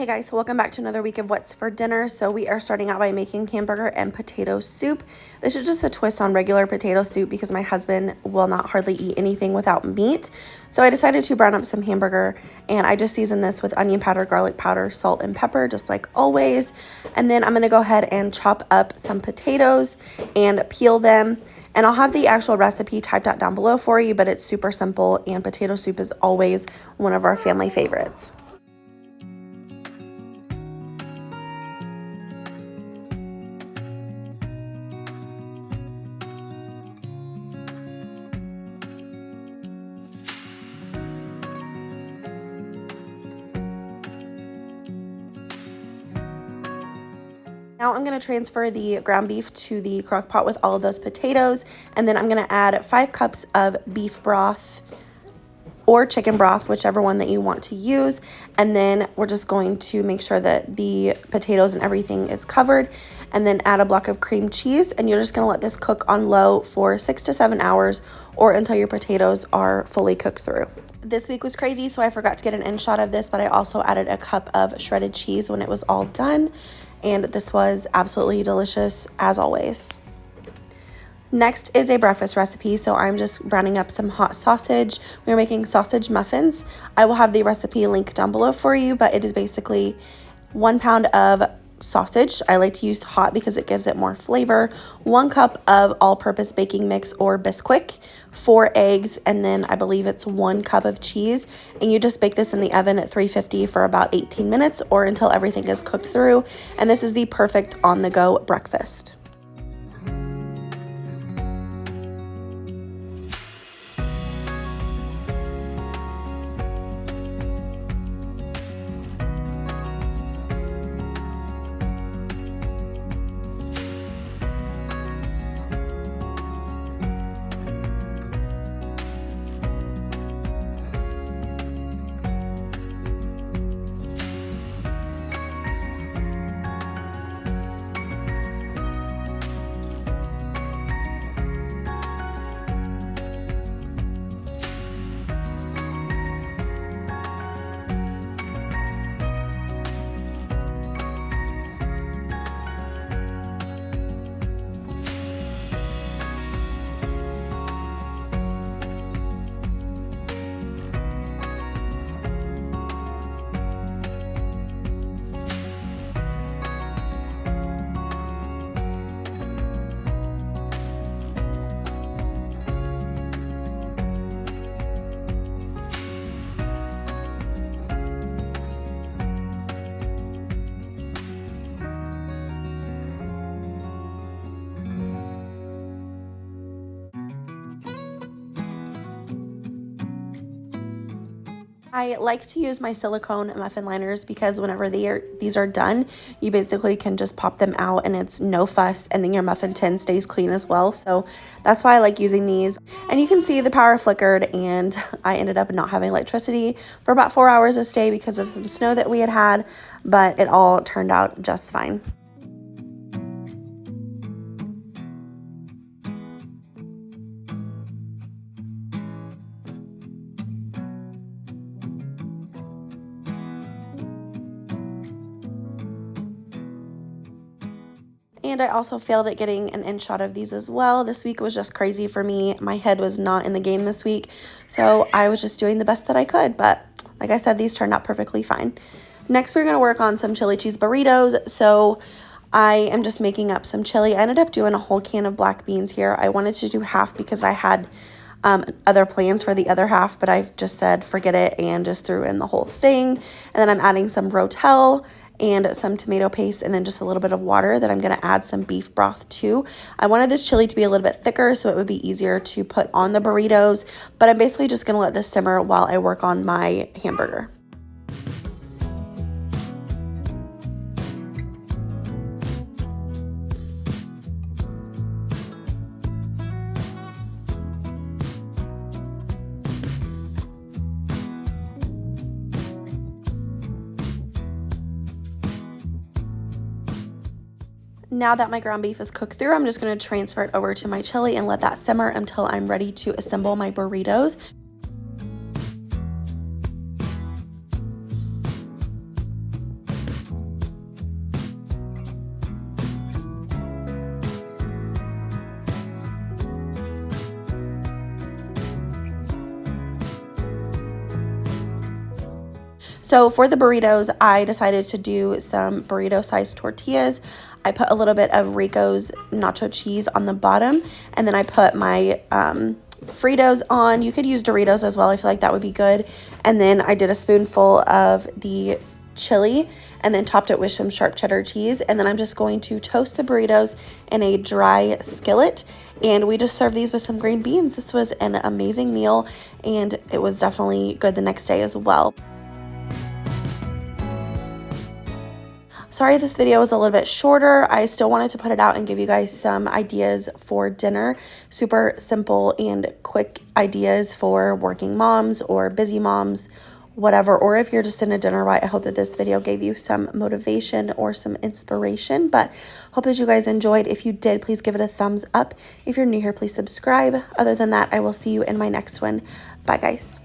Hey guys, so welcome back to another week of What's for Dinner. So we are starting out by making hamburger and potato soup. This is just a twist on regular potato soup because my husband will not hardly eat anything without meat. So I decided to brown up some hamburger, and I just seasoned this with onion powder, garlic powder, salt, and pepper, just like always. And then I'm going to go ahead and chop up some potatoes and peel them. And I'll have the actual recipe typed out down below for you, but it's super simple, and potato soup is always one of our family favorites. Now I'm going to transfer the ground beef to the crock pot with all of those potatoes, and then I'm going to add 5 cups of beef broth or chicken broth, whichever one that you want to use. And then we're just going to make sure that the potatoes and everything is covered, and then add a block of cream cheese, and you're just going to let this cook on low for 6 to 7 hours or until your potatoes are fully cooked through. This week was crazy, so I forgot to get an in shot of this, but I also added a cup of shredded cheese when it was all done. And this was absolutely delicious as always. Next is a breakfast recipe, so I'm just browning up some hot sausage. We're making sausage muffins. I will have the recipe link down below for you, but it is basically 1 pound of sausage. I like to use hot because it gives it more flavor. 1 cup of all-purpose baking mix or Bisquick, 4 eggs, and then I believe it's 1 cup of cheese. And you just bake this in the oven at 350 for about 18 minutes or until everything is cooked through. And this is the perfect on-the-go breakfast. I like to use my silicone muffin liners because whenever these are done, you basically can just pop them out and it's no fuss, and then your muffin tin stays clean as well. So that's why I like using these. And you can see the power flickered, and I ended up not having electricity for about 4 hours this day because of some snow that we had, but it all turned out just fine. And I also failed at getting an in shot of these as well. This week was just crazy for me. My head was not in the game this week, so I was just doing the best that I could. But like I said, these turned out perfectly fine. Next, we're going to work on some chili cheese burritos. So I am just making up some chili. I ended up doing a whole can of black beans here. I wanted to do half because I had other plans for the other half, but I've just said forget it and just threw in the whole thing. And then I'm adding some Rotel and some tomato paste, and then just a little bit of water that I'm going to add some beef broth to. I wanted this chili to be a little bit thicker so it would be easier to put on the burritos, but I'm basically just going to let this simmer while I work on my hamburger. Now that my ground beef is cooked through, I'm just going to transfer it over to my chili and let that simmer until I'm ready to assemble my burritos. So for the burritos, I decided to do some burrito-sized tortillas. I put a little bit of Rico's nacho cheese on the bottom, and then I put my Fritos on. You could use Doritos as well. I feel like that would be good. And then I did a spoonful of the chili and then topped it with some sharp cheddar cheese. And then I'm just going to toast the burritos in a dry skillet. And we just served these with some green beans. This was an amazing meal, and it was definitely good the next day as well. Sorry this video was a little bit shorter. I still wanted to put it out and give you guys some ideas for dinner. Super simple and quick ideas for working moms or busy moms, whatever. Or if you're just in a dinner rut, I hope that this video gave you some motivation or some inspiration. But hope that you guys enjoyed. If you did, please give it a thumbs up. If you're new here, please subscribe. Other than that, I will see you in my next one. Bye, guys.